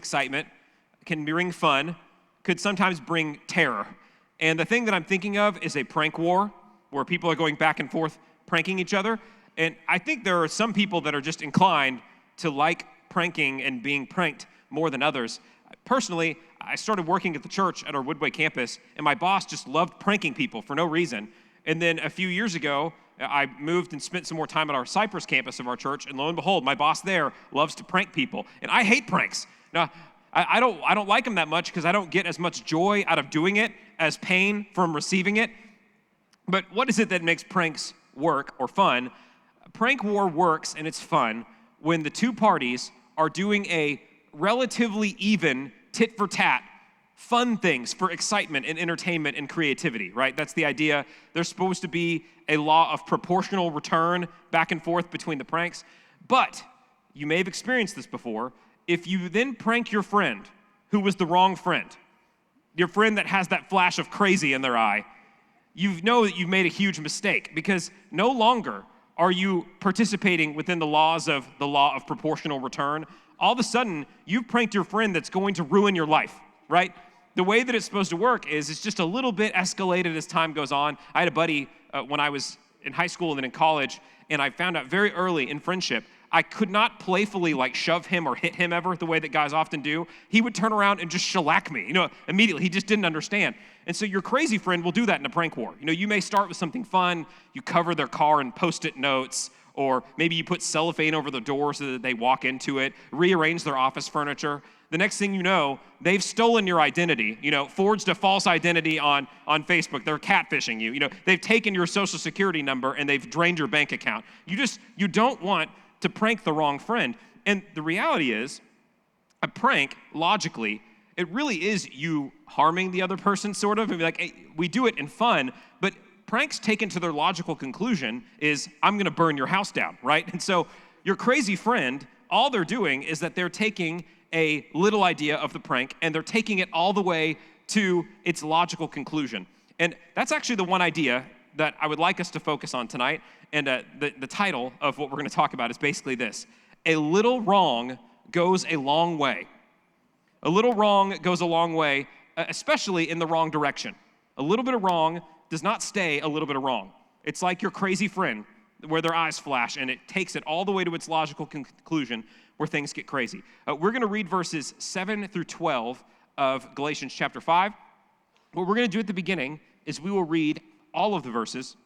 excitement, can bring fun, could sometimes bring terror. And the thing that I'm thinking of is a prank war where people are going back and forth pranking each other. And I think there are some people that are just inclined to like pranking and being pranked more than others. Personally, I started working at the church at our Woodway campus, and my boss just loved pranking people for no reason. And then a few years ago, I moved and spent some more time at our Cypress campus of our church, and lo and behold, my boss there loves to prank people. And I hate pranks. Now, I don't like them that much because I don't get as much joy out of doing it as pain from receiving it. But what is it that makes pranks work or fun? Prank war works and it's fun when the two parties are doing a relatively even tit-for-tat fun things for excitement and entertainment and creativity, right? That's the idea. There's supposed to be a law of proportional return back and forth between the pranks. But you may have experienced this before. If you then prank your friend who was the wrong friend, your friend that has that flash of crazy in their eye, you know that you've made a huge mistake because no longer are you participating within the law of proportional return. All of a sudden, you've pranked your friend that's going to ruin your life, right? The way that it's supposed to work is it's just a little bit escalated as time goes on. I had a buddy when I was in high school and then in college, and I found out very early in friendship, I could not playfully shove him or hit him ever the way that guys often do. He would turn around and just shellac me, immediately. He just didn't understand. And so your crazy friend will do that in a prank war. You may start with something fun. You cover their car in Post-it notes, or maybe you put cellophane over the door so that they walk into it, rearrange their office furniture. The next thing you know, they've stolen your identity, forged a false identity on Facebook. They're catfishing you. They've taken your social security number and they've drained your bank account. You don't want to prank the wrong friend. And the reality is, a prank, logically, it really is you harming the other person, sort of. Hey, we do it in fun, but pranks taken to their logical conclusion is, I'm gonna burn your house down, right? And so your crazy friend, all they're doing is that they're taking a little idea of the prank and they're taking it all the way to its logical conclusion. And that's actually the one idea that I would like us to focus on tonight. And the title of what we're going to talk about is basically this: a little wrong goes a long way. A little wrong goes a long way, especially in the wrong direction. A little bit of wrong does not stay a little bit of wrong. It's like your crazy friend where their eyes flash and it takes it all the way to its logical conclusion where things get crazy. We're going to read verses 7 through 12 of Galatians chapter 5. What we're going to do at the beginning is we will read all of the verses,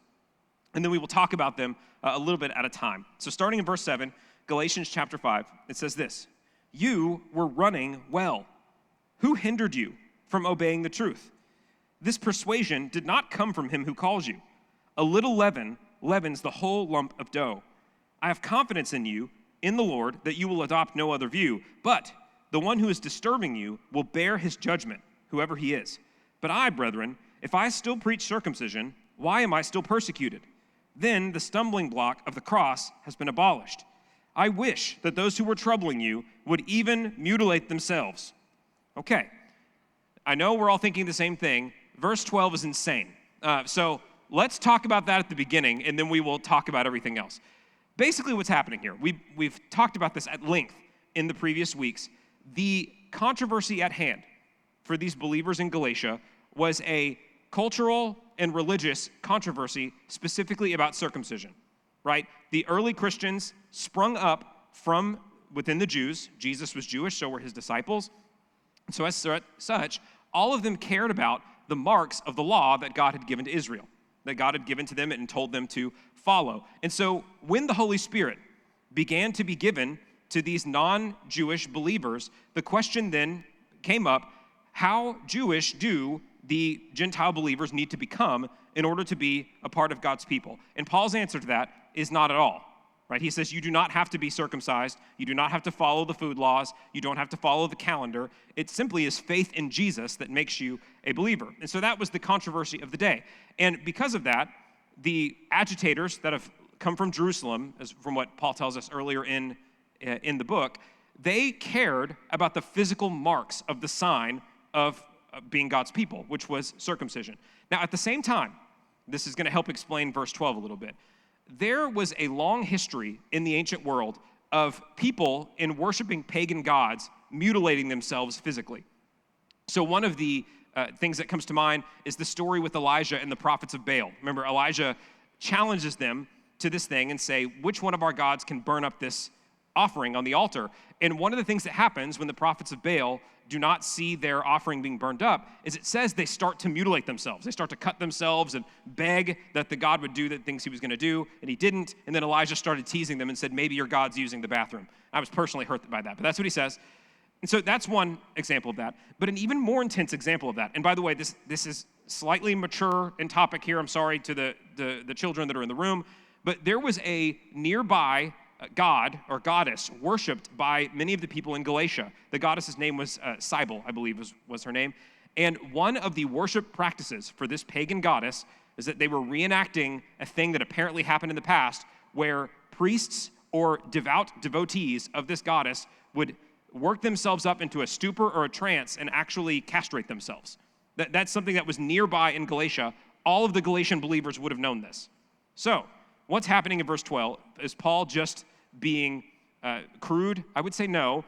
and then we will talk about them a little bit at a time. So starting in verse 7, Galatians chapter 5, it says this: "You were running well. Who hindered you from obeying the truth? This persuasion did not come from him who calls you. A little leaven leavens the whole lump of dough. I have confidence in you, in the Lord, that you will adopt no other view, but the one who is disturbing you will bear his judgment, whoever he is. But I, brethren, if I still preach circumcision, why am I still persecuted? Then the stumbling block of the cross has been abolished. I wish that those who were troubling you would even mutilate themselves." Okay, I know we're all thinking the same thing. Verse 12 is insane. So let's talk about that at the beginning, and then we will talk about everything else. Basically what's happening here, we've talked about this at length in the previous weeks. The controversy at hand for these believers in Galatia was a cultural and religious controversy specifically about circumcision, right? The early Christians sprung up from within the Jews. Jesus was Jewish, so were his disciples. So as such, all of them cared about the marks of the law that God had given to Israel, that God had given to them and told them to follow. And so when the Holy Spirit began to be given to these non-Jewish believers, the question then came up: how Jewish do the Gentile believers need to become in order to be a part of God's people? And Paul's answer to that is not at all, right? He says you do not have to be circumcised. You do not have to follow the food laws. You don't have to follow the calendar. It simply is faith in Jesus that makes you a believer. And so that was the controversy of the day. And because of that, the agitators that have come from Jerusalem, as from what Paul tells us earlier in the book, they cared about the physical marks of the sign of being God's people, which was circumcision. Now, at the same time, this is going to help explain verse 12 a little bit. There was a long history in the ancient world of people in worshiping pagan gods mutilating themselves physically. So one of the things that comes to mind is the story with Elijah and the prophets of Baal. Remember, Elijah challenges them to this thing and say, which one of our gods can burn up this offering on the altar? And one of the things that happens when the prophets of Baal do not see their offering being burned up is it says they start to mutilate themselves. They start to cut themselves and beg that the God would do the things he was going to do, and he didn't. And then Elijah started teasing them and said, maybe your God's using the bathroom. I was personally hurt by that, but that's what he says. And so that's one example of that. But an even more intense example of that, and by the way, this is slightly mature in topic here. I'm sorry to the children that are in the room, but there was a nearby god or goddess worshipped by many of the people in Galatia. The goddess's name was Cybele, I believe was her name. And one of the worship practices for this pagan goddess is that they were reenacting a thing that apparently happened in the past where priests or devout devotees of this goddess would work themselves up into a stupor or a trance and actually castrate themselves. That's something that was nearby in Galatia. All of the Galatian believers would have known this. So, what's happening in verse 12? Is Paul just being crude? I would say no.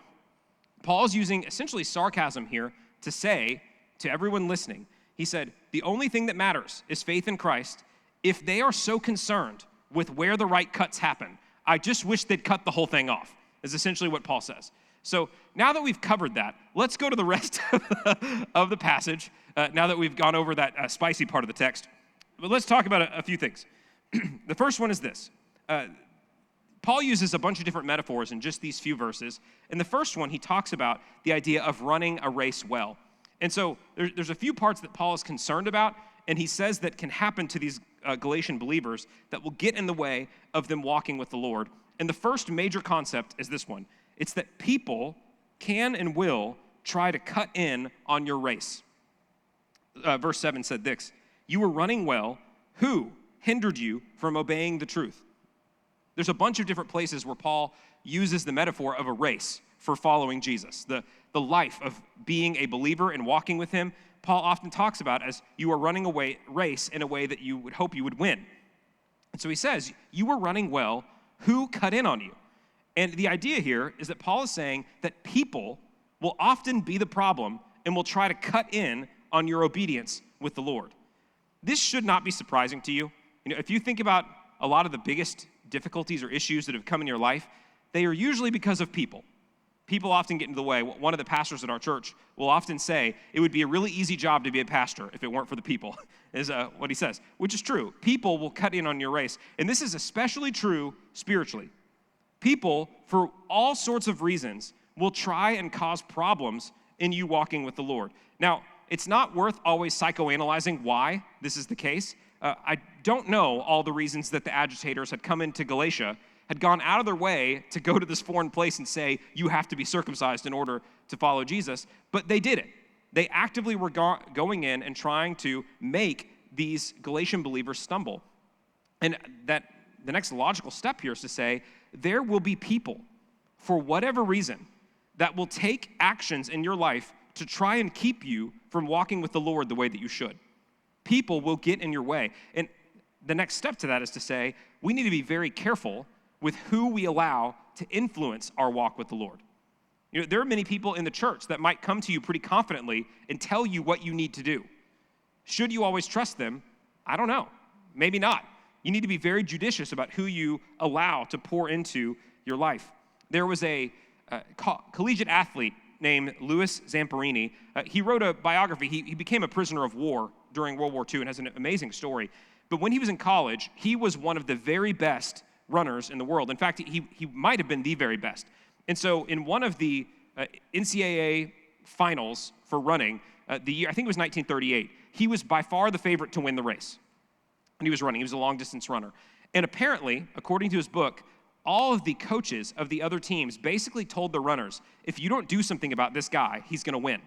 Paul's using essentially sarcasm here to say to everyone listening, he said, the only thing that matters is faith in Christ. If they are so concerned with where the right cuts happen, I just wish they'd cut the whole thing off, is essentially what Paul says. So now that we've covered that, let's go to the rest of the passage, now that we've gone over that spicy part of the text. But let's talk about a few things. The first one is this. Paul uses a bunch of different metaphors in just these few verses. In the first one, he talks about the idea of running a race well. And so there's a few parts that Paul is concerned about, and he says that can happen to these Galatian believers that will get in the way of them walking with the Lord. And the first major concept is this one. It's that people can and will try to cut in on your race. Verse 7 said this, you were running well. Who hindered you from obeying the truth? There's a bunch of different places where Paul uses the metaphor of a race for following Jesus. The life of being a believer and walking with him, Paul often talks about as you are running a race in a way that you would hope you would win. And so he says, you were running well. Who cut in on you? And the idea here is that Paul is saying that people will often be the problem and will try to cut in on your obedience with the Lord. This should not be surprising to you. You know, if you think about a lot of the biggest difficulties or issues that have come in your life, they are usually because of people. People often get into the way. One of the pastors at our church will often say, it would be a really easy job to be a pastor if it weren't for the people, is what he says, which is true. People will cut in on your race. And this is especially true spiritually. People, for all sorts of reasons, will try and cause problems in you walking with the Lord. Now, it's not worth always psychoanalyzing why this is the case. I don't know all the reasons that the agitators had come into Galatia, had gone out of their way to go to this foreign place and say, you have to be circumcised in order to follow Jesus, but they did it. They actively were going in and trying to make these Galatian believers stumble. And that the next logical step here is to say, there will be people, for whatever reason, that will take actions in your life to try and keep you from walking with the Lord the way that you should. People will get in your way. And the next step to that is to say, we need to be very careful with who we allow to influence our walk with the Lord. You know, there are many people in the church that might come to you pretty confidently and tell you what you need to do. Should you always trust them? I don't know. Maybe not. You need to be very judicious about who you allow to pour into your life. There was a collegiate athlete named Louis Zamperini. He wrote a biography. He became a prisoner of war during World War II and has an amazing story. But when he was in college, he was one of the very best runners in the world. In fact, he might have been the very best. And so in one of the NCAA finals for running, the year, I think it was 1938, he was by far the favorite to win the race. And he was running. He was a long-distance runner. And apparently, according to his book, all of the coaches of the other teams basically told the runners, if you don't do something about this guy, he's going to win.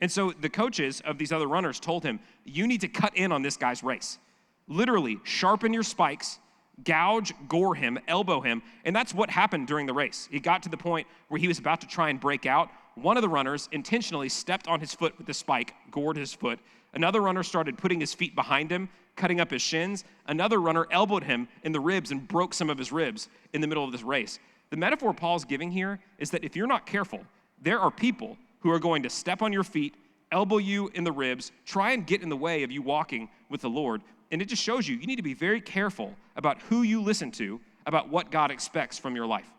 And so the coaches of these other runners told him, you need to cut in on this guy's race. Literally, sharpen your spikes, gouge, gore him, elbow him, and that's what happened during the race. He got to the point where he was about to try and break out. One of the runners intentionally stepped on his foot with the spike, gored his foot. Another runner started putting his feet behind him, cutting up his shins. Another runner elbowed him in the ribs and broke some of his ribs in the middle of this race. The metaphor Paul's giving here is that if you're not careful, there are people who are going to step on your feet, elbow you in the ribs, try and get in the way of you walking with the Lord. And it just shows you need to be very careful about who you listen to, about what God expects from your life.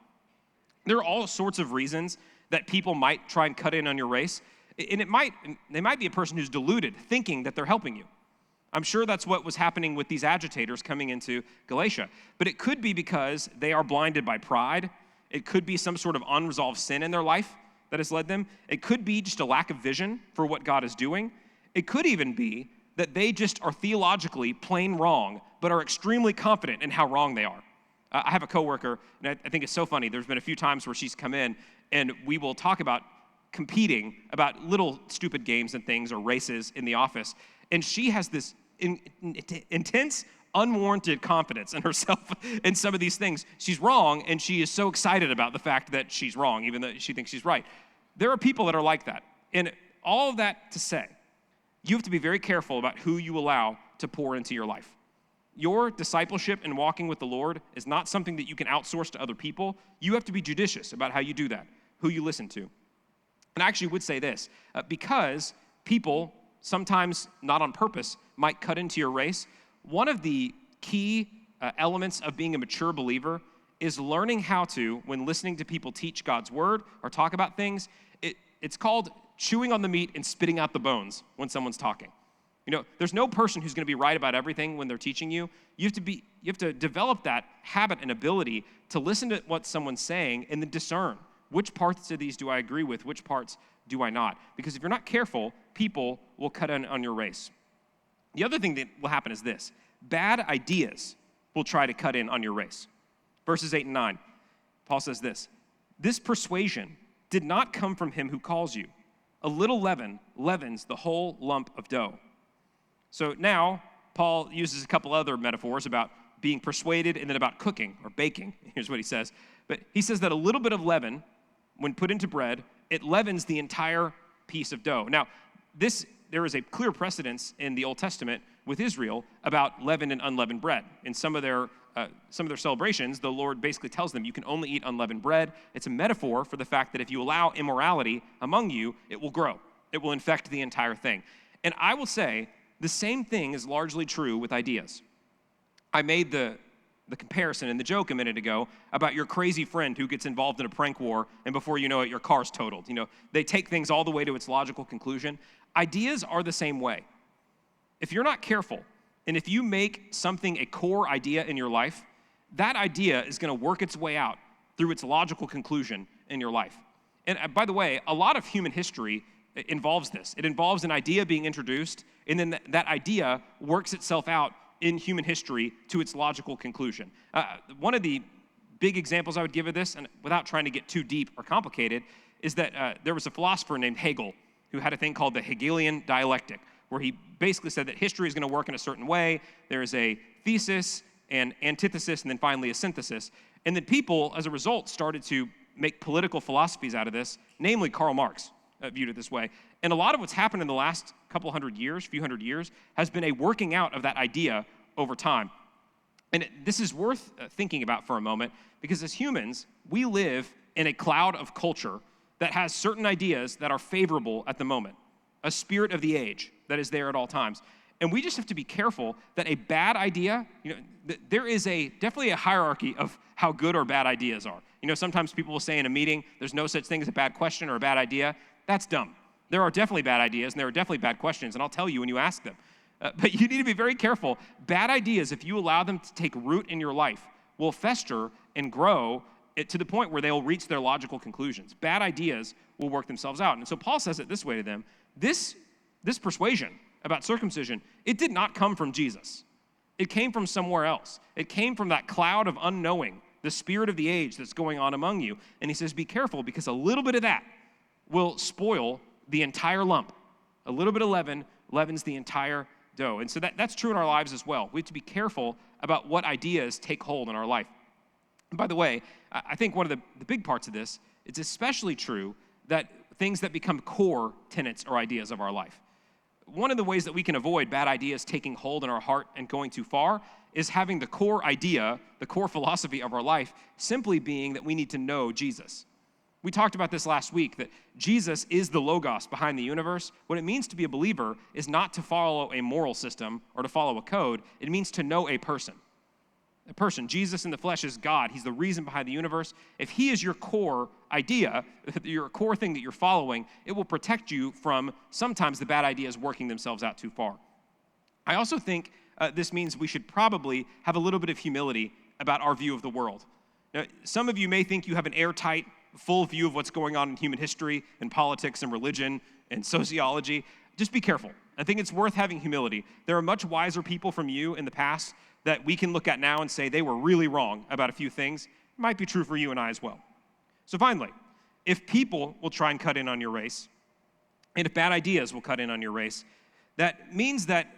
There are all sorts of reasons that people might try and cut in on your race. And they might be a person who's deluded, thinking that they're helping you. I'm sure that's what was happening with these agitators coming into Galatia. But it could be because they are blinded by pride. It could be some sort of unresolved sin in their life that has led them. It could be just a lack of vision for what God is doing. It could even be that they just are theologically plain wrong, but are extremely confident in how wrong they are. I have a coworker, and I think it's so funny. There's been a few times where she's come in, and we will talk about competing about little stupid games and things or races in the office. And she has this intense, unwarranted confidence in herself in some of these things. She's wrong, and she is so excited about the fact that she's wrong, even though she thinks she's right. There are people that are like that. And all of that to say, you have to be very careful about who you allow to pour into your life. Your discipleship and walking with the Lord is not something that you can outsource to other people. You have to be judicious about how you do that, who you listen to. And I actually would say this, because people, sometimes not on purpose, might cut into your race, one of the key elements of being a mature believer is learning how to, when listening to people teach God's word or talk about things, it's called chewing on the meat and spitting out the bones when someone's talking. There's no person who's going to be right about everything when they're teaching you. You have to develop that habit and ability to listen to what someone's saying and then discern which parts of these do I agree with, which parts do I not. Because if you're not careful, people will cut in on your race. The other thing that will happen is this. Bad ideas will try to cut in on your race. Verses 8 and 9, Paul says this, "This persuasion did not come from him who calls you. A little leaven leavens the whole lump of dough." So now, Paul uses a couple other metaphors about being persuaded and then about cooking or baking. Here's what he says. But he says that a little bit of leaven, when put into bread, it leavens the entire piece of dough. Now, there is a clear precedence in the Old Testament with Israel about leavened and unleavened bread. In some of their celebrations, the Lord basically tells them you can only eat unleavened bread. It's a metaphor for the fact that if you allow immorality among you, it will grow. It will infect the entire thing. And I will say, the same thing is largely true with ideas. I made the comparison and the joke a minute ago about your crazy friend who gets involved in a prank war, and before you know it, your car's totaled. They take things all the way to its logical conclusion. Ideas are the same way. If you're not careful, and if you make something a core idea in your life, that idea is going to work its way out through its logical conclusion in your life. And by the way, a lot of human history involves this. It involves an idea being introduced, and then that idea works itself out in human history to its logical conclusion. One of the big examples I would give of this, and without trying to get too deep or complicated, is that there was a philosopher named Hegel who had a thing called the Hegelian dialectic, where he basically said that history is going to work in a certain way. There is a thesis, an antithesis, and then finally a synthesis. And then people, as a result, started to make political philosophies out of this, namely Karl Marx viewed it this way. And a lot of what's happened in the last few hundred years, has been a working out of that idea over time. And this is worth thinking about for a moment, because as humans, we live in a cloud of culture that has certain ideas that are favorable at the moment, a spirit of the age that is there at all times. And we just have to be careful that a bad idea, there is definitely a hierarchy of how good or bad ideas are. Sometimes people will say in a meeting, there's no such thing as a bad question or a bad idea. That's dumb. There are definitely bad ideas, and there are definitely bad questions, and I'll tell you when you ask them. But you need to be very careful. Bad ideas, if you allow them to take root in your life, will fester and grow to the point where they will reach their logical conclusions. Bad ideas will work themselves out. And so Paul says it this way to them. This persuasion about circumcision, it did not come from Jesus. It came from somewhere else. It came from that cloud of unknowing, the spirit of the age that's going on among you. And he says, be careful, because a little bit of that will spoil the entire lump. A little bit of leaven leavens the entire dough. And so that's true in our lives as well. We have to be careful about what ideas take hold in our life. And by the way, I think one of the big parts of this, it's especially true that things that become core tenets or ideas of our life. One of the ways that we can avoid bad ideas taking hold in our heart and going too far is having the core idea, the core philosophy of our life, simply being that we need to know Jesus. We talked about this last week, that Jesus is the logos behind the universe. What it means to be a believer is not to follow a moral system or to follow a code. It means to know a person. A person. Jesus in the flesh is God. He's the reason behind the universe. If he is your core idea, your core thing that you're following, it will protect you from sometimes the bad ideas working themselves out too far. I also think this means we should probably have a little bit of humility about our view of the world. Now, some of you may think you have an airtight, full view of what's going on in human history and politics and religion and sociology. Just be careful. I think it's worth having humility. There are much wiser people from you in the past that we can look at now and say they were really wrong about a few things. It might be true for you and I as well. So finally, if people will try and cut in on your race, and if bad ideas will cut in on your race, that means that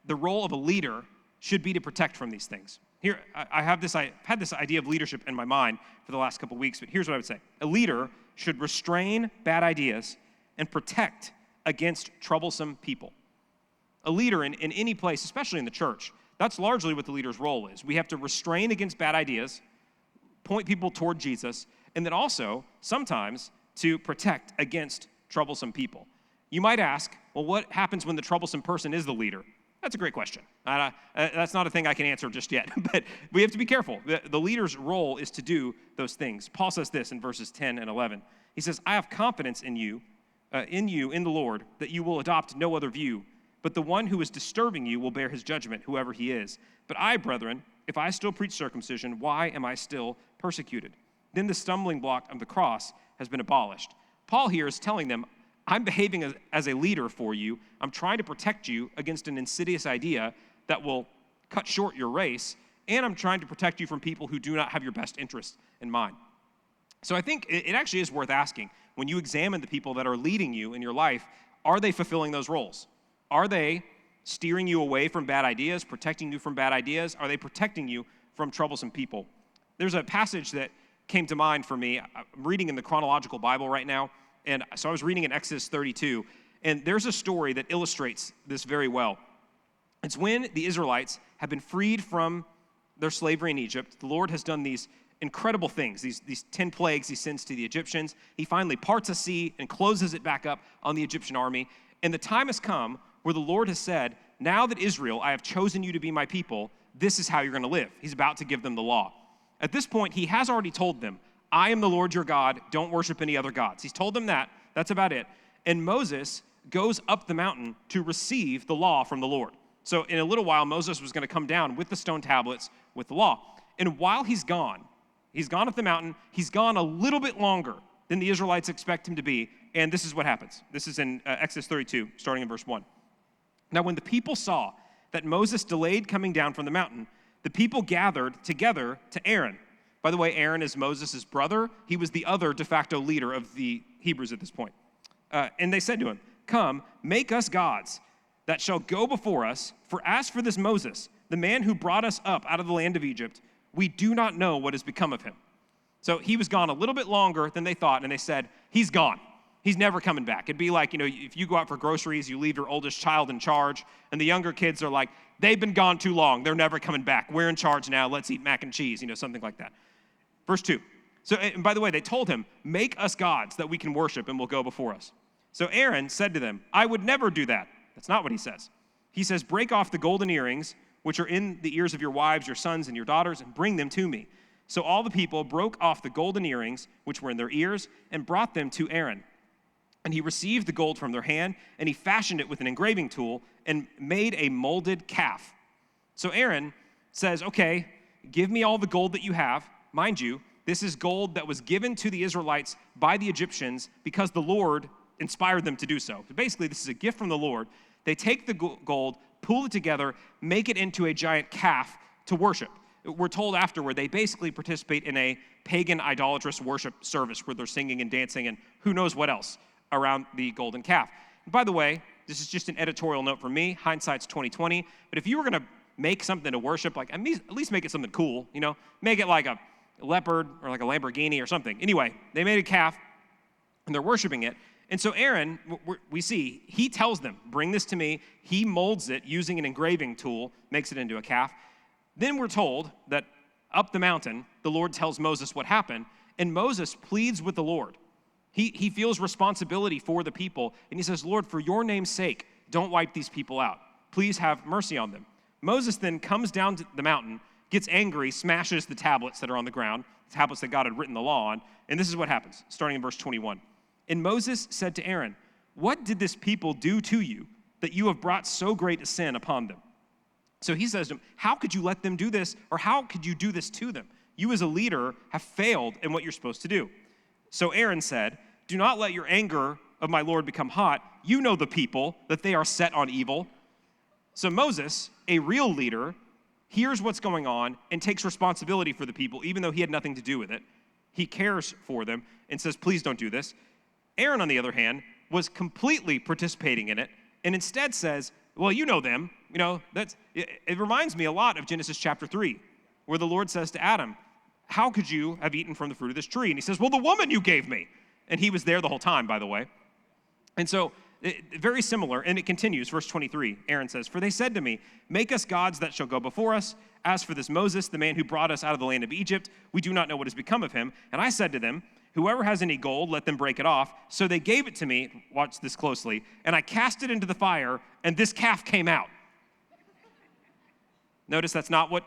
the role of a leader should be to protect from these things. Here, I had this idea of leadership in my mind for the last couple of weeks, but here's what I would say. A leader should restrain bad ideas and protect against troublesome people. A leader in any place, especially in the church, that's largely what the leader's role is. We have to restrain against bad ideas, point people toward Jesus, and then also, sometimes, to protect against troublesome people. You might ask, well, what happens when the troublesome person is the leader? That's a great question. That's not a thing I can answer just yet, but we have to be careful. The leader's role is to do those things. Paul says this in verses 10 and 11. He says, I have confidence in the Lord, that you will adopt no other view, but the one who is disturbing you will bear his judgment, whoever he is. But I, brethren, if I still preach circumcision, why am I still persecuted? Then the stumbling block of the cross has been abolished. Paul here is telling them, I'm behaving as a leader for you. I'm trying to protect you against an insidious idea that will cut short your race, and I'm trying to protect you from people who do not have your best interest in mind. So I think it actually is worth asking, when you examine the people that are leading you in your life, are they fulfilling those roles? Are they steering you away from bad ideas, protecting you from bad ideas? Are they protecting you from troublesome people? There's a passage that came to mind for me. I'm reading in the chronological Bible right now, and so I was reading in Exodus 32, and there's a story that illustrates this very well. It's when the Israelites have been freed from their slavery in Egypt. The Lord has done these incredible things, these 10 plagues he sends to the Egyptians. He finally parts a sea and closes it back up on the Egyptian army, and the time has come where the Lord has said, now that Israel, I have chosen you to be my people, this is how you're going to live. He's about to give them the law. At this point, he has already told them, I am the Lord your God, don't worship any other gods. He's told them that, that's about it. And Moses goes up the mountain to receive the law from the Lord. So in a little while, Moses was going to come down with the stone tablets with the law. And while he's gone up the mountain, he's gone a little bit longer than the Israelites expect him to be, and this is what happens. This is in Exodus 32, starting in verse 1. Now, when the people saw that Moses delayed coming down from the mountain, the people gathered together to Aaron. By the way, Aaron is Moses' brother. He was the other de facto leader of the Hebrews at this point. And they said to him, come, make us gods that shall go before us. For as for this Moses, the man who brought us up out of the land of Egypt, we do not know what has become of him. So he was gone a little bit longer than they thought, and they said, he's gone. He's never coming back. It'd be like, if you go out for groceries, you leave your oldest child in charge, and the younger kids are like, they've been gone too long. They're never coming back. We're in charge now. Let's eat mac and cheese, something like that. Verse 2. So, and by the way, they told him, make us gods that we can worship and will go before us. So Aaron said to them, I would never do that. That's not what he says. He says, break off the golden earrings, which are in the ears of your wives, your sons, and your daughters, and bring them to me. So all the people broke off the golden earrings, which were in their ears, and brought them to Aaron. And he received the gold from their hand, and he fashioned it with an engraving tool and made a molded calf. So Aaron says, okay, give me all the gold that you have. Mind you, this is gold that was given to the Israelites by the Egyptians because the Lord inspired them to do so. So basically, this is a gift from the Lord. They take the gold, pull it together, make it into a giant calf to worship. We're told afterward they basically participate in a pagan idolatrous worship service where they're singing and dancing and who knows what else around the golden calf. And by the way, this is just an editorial note from me. Hindsight's 20/20. But if you were going to make something to worship, like at least make it something cool, make it like a leopard or like a Lamborghini or something. Anyway, they made a calf and they're worshiping it. And so Aaron, we see, he tells them, bring this to me. He molds it using an engraving tool, makes it into a calf. Then we're told that up the mountain, the Lord tells Moses what happened, and Moses pleads with the Lord. He feels responsibility for the people, and he says, Lord, for your name's sake, don't wipe these people out. Please have mercy on them. Moses then comes down to the mountain, gets angry, smashes the tablets that are on the ground, the tablets that God had written the law on, and this is what happens, starting in verse 21. And Moses said to Aaron, what did this people do to you that you have brought so great a sin upon them? So he says to him, how could you let them do this, or how could you do this to them? You as a leader have failed in what you're supposed to do. So Aaron said, do not let your anger of my Lord become hot. You know the people, that they are set on evil. So Moses, a real leader, hears what's going on and takes responsibility for the people, even though he had nothing to do with it. He cares for them and says, please don't do this. Aaron, on the other hand, was completely participating in it and instead says, well, you know them. It reminds me a lot of Genesis chapter 3, where the Lord says to Adam, how could you have eaten from the fruit of this tree? And he says, well, the woman you gave me. And he was there the whole time, by the way. And so, very similar, and it continues, verse 23, Aaron says, for they said to me, make us gods that shall go before us. As for this Moses, the man who brought us out of the land of Egypt, we do not know what has become of him. And I said to them, whoever has any gold, let them break it off. So they gave it to me, watch this closely, and I cast it into the fire, and this calf came out. Notice that's not what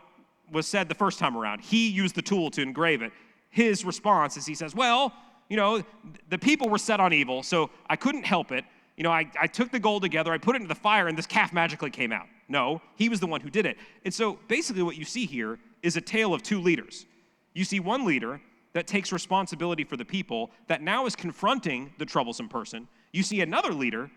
was said the first time around. He used the tool to engrave it. His response is he says, well, the people were set on evil, so I couldn't help it. I took the gold together, I put it into the fire, and this calf magically came out. No, he was the one who did it. And so basically what you see here is a tale of two leaders. You see one leader that takes responsibility for the people that now is confronting the troublesome person. You see another leader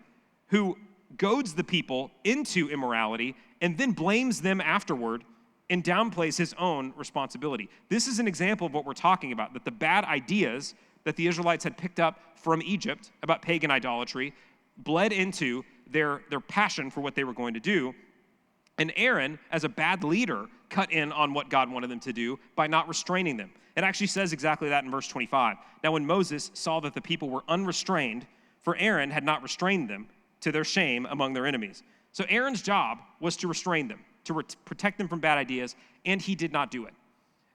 who goads the people into immorality and then blames them afterward and downplays his own responsibility. This is an example of what we're talking about, that the bad ideas that the Israelites had picked up from Egypt about pagan idolatry bled into their passion for what they were going to do. And Aaron, as a bad leader, cut in on what God wanted them to do by not restraining them. It actually says exactly that in verse 25. Now when Moses saw that the people were unrestrained, for Aaron had not restrained them, to their shame among their enemies. So Aaron's job was to restrain them, to protect them from bad ideas, and he did not do it.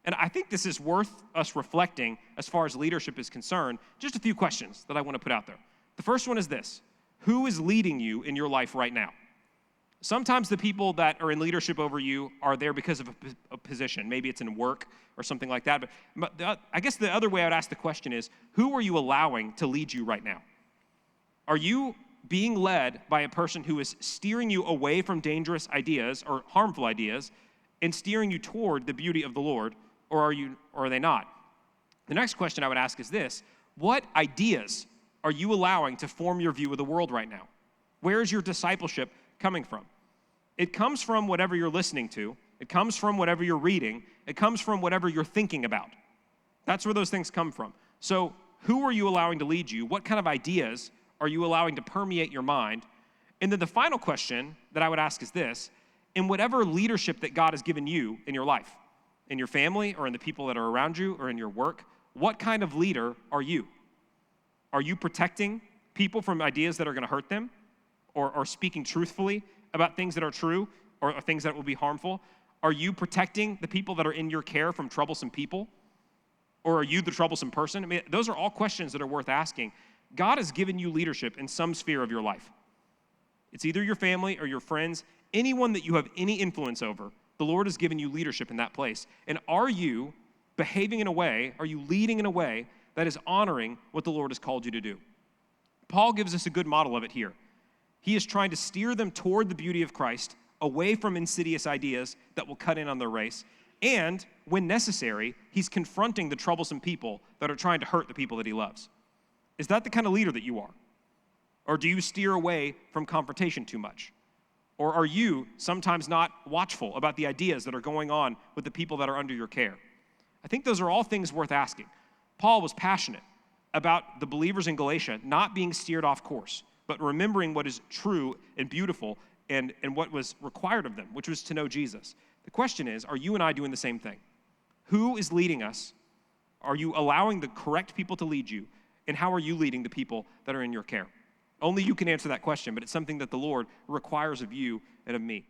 And I think this is worth us reflecting as far as leadership is concerned. Just a few questions that I want to put out there. The first one is this: who is leading you in your life right now? Sometimes the people that are in leadership over you are there because of a position. Maybe it's in work or something like that. But I guess the other way I would ask the question is, who are you allowing to lead you right now? Are you being led by a person who is steering you away from dangerous ideas or harmful ideas and steering you toward the beauty of the Lord, or are they not? The next question I would ask is this: what ideas are you allowing to form your view of the world right now? Where is your discipleship coming from? It comes from whatever you're listening to. It comes from whatever you're reading. It comes from whatever you're thinking about. That's where those things come from. So who are you allowing to lead you? What kind of ideas are you allowing to permeate your mind? And then the final question that I would ask is this: in whatever leadership that God has given you in your life, in your family or in the people that are around you or in your work, what kind of leader are you? Are you protecting people from ideas that are going to hurt them, or speaking truthfully about things that are true or things that will be harmful? Are you protecting the people that are in your care from troublesome people? Or are you the troublesome person? I mean, those are all questions that are worth asking. God has given you leadership in some sphere of your life. It's either your family or your friends, anyone that you have any influence over. The Lord has given you leadership in that place. And are you behaving in a way, are you leading in a way that is honoring what the Lord has called you to do? Paul gives us a good model of it here. He is trying to steer them toward the beauty of Christ, away from insidious ideas that will cut in on their race. And when necessary, he's confronting the troublesome people that are trying to hurt the people that he loves. Is that the kind of leader that you are? Or do you steer away from confrontation too much? Or are you sometimes not watchful about the ideas that are going on with the people that are under your care? I think those are all things worth asking. Paul was passionate about the believers in Galatia not being steered off course, but remembering what is true and beautiful and what was required of them, which was to know Jesus. The question is, are you and I doing the same thing? Who is leading us? Are you allowing the correct people to lead you? And how are you leading the people that are in your care? Only you can answer that question, but it's something that the Lord requires of you and of me.